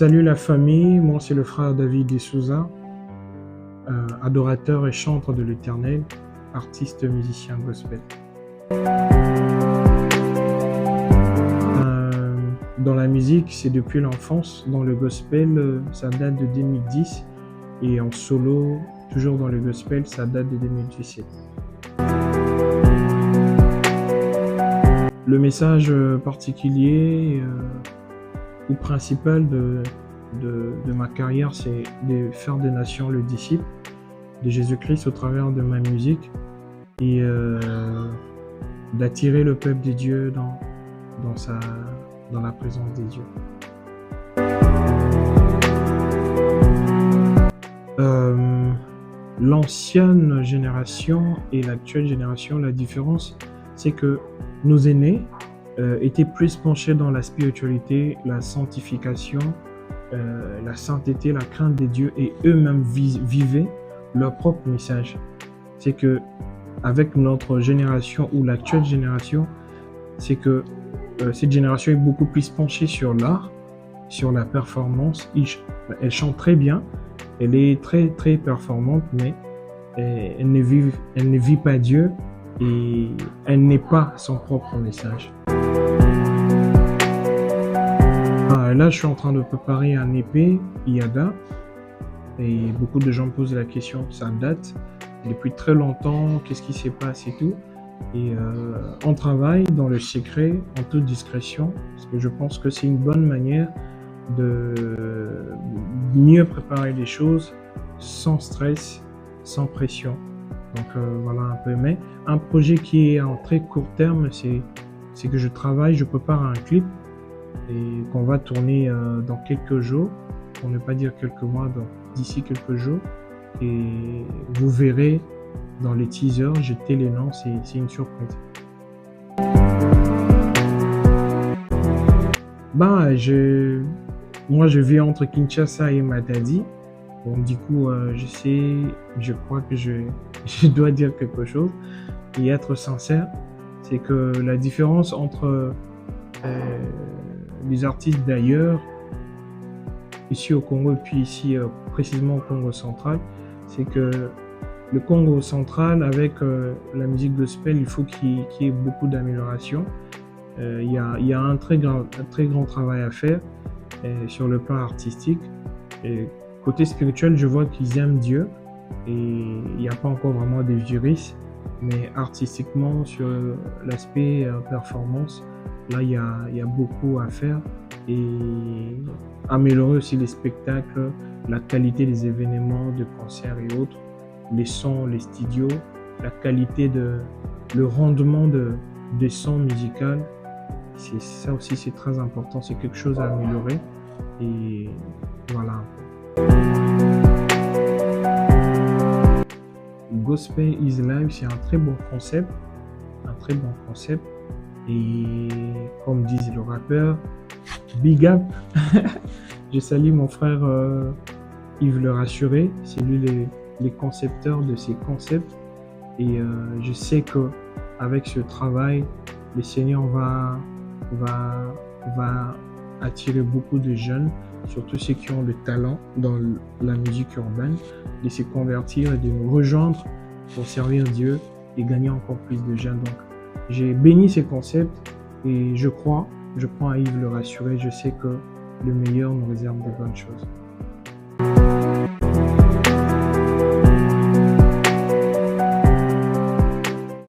Salut la famille, moi c'est le frère David D'Souza, adorateur et chantre de l'Éternel, artiste musicien gospel. Dans la musique, c'est depuis l'enfance. Dans le gospel, ça date de 2010 et en solo, toujours dans le gospel, ça date de 2017. Le message particulier ou principal de ma carrière, c'est de faire des nations le disciple de Jésus-Christ au travers de ma musique et d'attirer le peuple de Dieu dans la présence de Dieu. L'ancienne génération et l'actuelle génération, la différence, c'est que nos aînés étaient plus penchés dans la spiritualité, la sanctification, la sainteté, la crainte de Dieu, et eux-mêmes vivaient leur propre message. C'est que avec notre génération ou l'actuelle génération, c'est que cette génération est beaucoup plus penchée sur l'art, sur la performance. Elle chante très bien, elle est très très performante, mais elle ne vit pas Dieu et elle n'est pas son propre message. Là, je suis en train de préparer un EP, Iada, et beaucoup de gens me posent la question, ça date depuis très longtemps, qu'est-ce qui se passe et tout. Et on travaille dans le secret, en toute discrétion, parce que je pense que c'est une bonne manière de mieux préparer les choses, sans stress, sans pression. Donc voilà un peu. Mais un projet qui est en très court terme, c'est que je prépare un clip et qu'on va tourner dans quelques jours, pour ne pas dire quelques mois, d'ici quelques jours. Et vous verrez dans les teasers, jeter les noms, c'est une surprise. Moi je vis entre Kinshasa et Matadi. Donc du coup, je crois que je dois dire quelque chose et être sincère. C'est que la différence entre les artistes d'ailleurs, ici au Congo et puis ici précisément au Congo central, c'est que le Congo central, avec la musique gospel, il faut qu'il y ait beaucoup d'améliorations. Il y a un très grand travail à faire sur le plan artistique. Et côté spirituel, je vois qu'ils aiment Dieu et il n'y a pas encore vraiment de virus, mais artistiquement, sur l'aspect performance, là, il y a beaucoup à faire et améliorer aussi les spectacles, la qualité des événements, de concerts et autres, les sons, les studios, la qualité le rendement des sons musicaux. Ça aussi, c'est très important, c'est quelque chose à améliorer et voilà. Gospel is Life, c'est un très bon concept, et comme disent le rappeur, big up. Je salue mon frère Yves Le Rassuré, c'est lui les concepteurs de ces concepts, et je sais que avec ce travail, le Seigneur va attirer beaucoup de jeunes, surtout ceux qui ont le talent dans la musique urbaine, de se convertir et de nous rejoindre pour servir Dieu et gagner encore plus de jeunes. Donc, j'ai béni ces concepts et je crois à Yves Le Rassuré. Je sais que le meilleur nous réserve de bonnes choses.